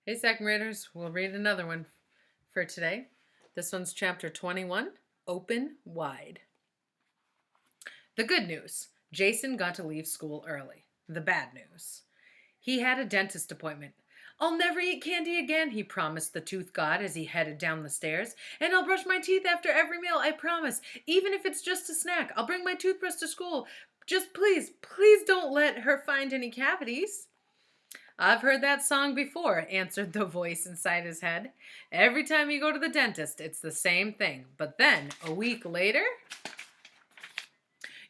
Hey, second graders, we'll read another one for today. This one's chapter 21, Open Wide. The good news, Jason got to leave school early. The bad news, he had a dentist appointment. I'll never eat candy again, he promised the tooth god as he headed down the stairs. And I'll brush my teeth after every meal, I promise. Even if it's just a snack, I'll bring my toothbrush to school. Just please don't let her find any cavities. I've heard that song before, answered the voice inside his head. Every time you go to the dentist, it's the same thing. But then, a week later,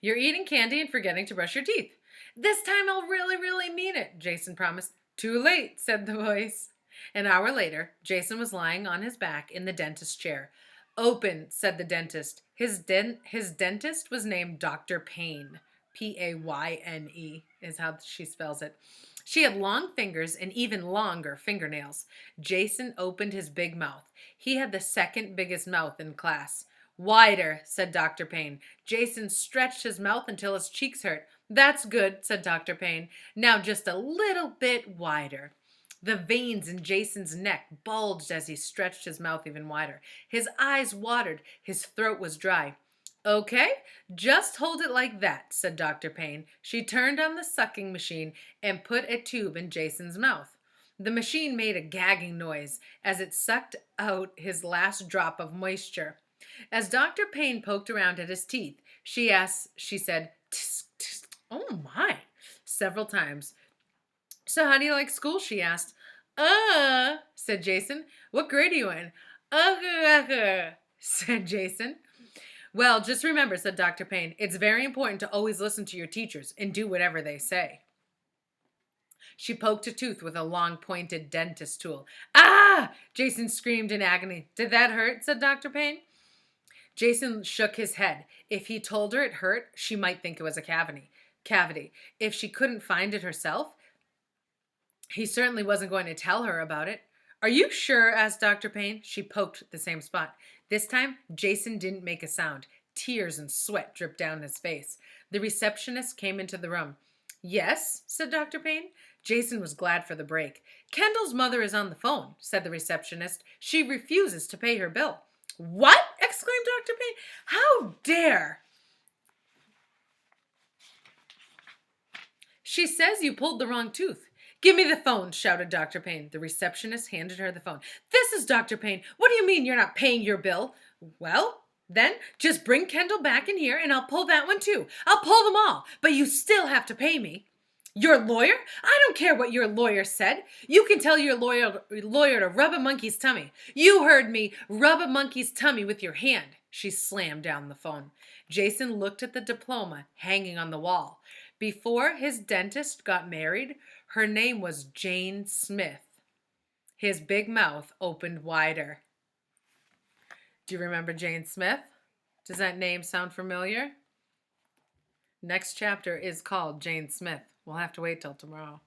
you're eating candy and forgetting to brush your teeth. This time I'll really mean it, Jason promised. Too late, said the voice. An hour later, Jason was lying on his back in the dentist's chair. Open, said the dentist. His dentist was named Dr. Payne. Payne is how she spells it. She had long fingers and even longer fingernails. Jason opened his big mouth. He had the second biggest mouth in class. Wider, said Dr. Payne. Jason stretched his mouth until his cheeks hurt. That's good, said Dr. Payne. Now just a little bit wider. The veins in Jason's neck bulged as he stretched his mouth even wider. His eyes watered. His throat was dry. Okay, just hold it like that, said Dr. Payne. She turned on the sucking machine and put a tube in Jason's mouth. The machine made a gagging noise as it sucked out his last drop of moisture. As Dr. Payne poked around at his teeth, she said, "Tsk, tsk, oh my," several times. So how do you like school? She asked. Said Jason. What grade are you in? Said Jason. Well, just remember, said Dr. Payne, it's very important to always listen to your teachers and do whatever they say. She poked a tooth with a long pointed dentist tool. Ah! Jason screamed in agony. Did that hurt? Said Dr. Payne. Jason shook his head. If he told her it hurt, she might think it was a cavity. If she couldn't find it herself, he certainly wasn't going to tell her about it. Are you sure? Asked Dr. Payne. She poked the same spot. This time, Jason didn't make a sound. Tears and sweat dripped down his face. The receptionist came into the room. Yes, said Dr. Payne. Jason was glad for the break. Kendall's mother is on the phone, said the receptionist. She refuses to pay her bill. What? Exclaimed Dr. Payne. How dare! She says you pulled the wrong tooth. Give me the phone, shouted Dr. Payne. The receptionist handed her the phone. This is Dr. Payne. What do you mean you're not paying your bill? Well, then just bring Kendall back in here and I'll pull that one too. I'll pull them all, but you still have to pay me. Your lawyer? I don't care what your lawyer said. You can tell your lawyer to rub a monkey's tummy. You heard me. Rub a monkey's tummy with your hand. She slammed down the phone. Jason looked at the diploma hanging on the wall. Before his dentist got married, her name was Jane Smith. His big mouth opened wider. Do you remember Jane Smith? Does that name sound familiar? Next chapter is called Jane Smith. We'll have to wait till tomorrow.